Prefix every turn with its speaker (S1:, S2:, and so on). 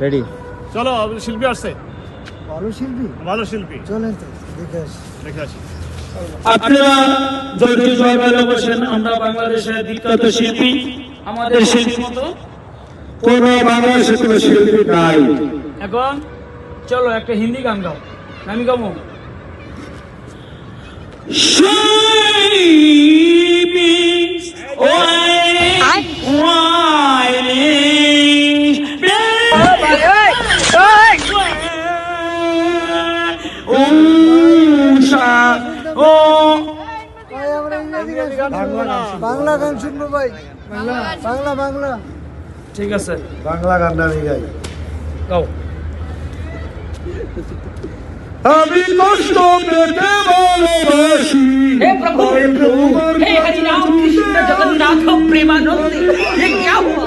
S1: Ready.
S2: চলো শিল্পী আসছে,
S3: ভালো শিল্পী
S2: চলেন তো দেখে আসি।
S4: আপনারা জয় জয় বলে বসেন। আমরা বাংলাদেশের বিখ্যাত শিল্পী, আমাদের শিল্পী মতো
S1: কোন বাংলাদেশে কোনো শিল্পী নাই।
S4: এখন চলো একটা হিন্দি গান গাও, আমি গাবো।
S3: বাংলা গান শুনবো ভাই, বাংলা
S4: ঠিক আছে,
S3: বাংলা গান আমি গাই।
S4: গাও।
S1: আমি কষ্ট পেতে ভালোবাসি।
S5: हे प्रभु, हे हरि राम कृष्ण जगन्नाथ प्रेमानंद, ये क्या हुआ?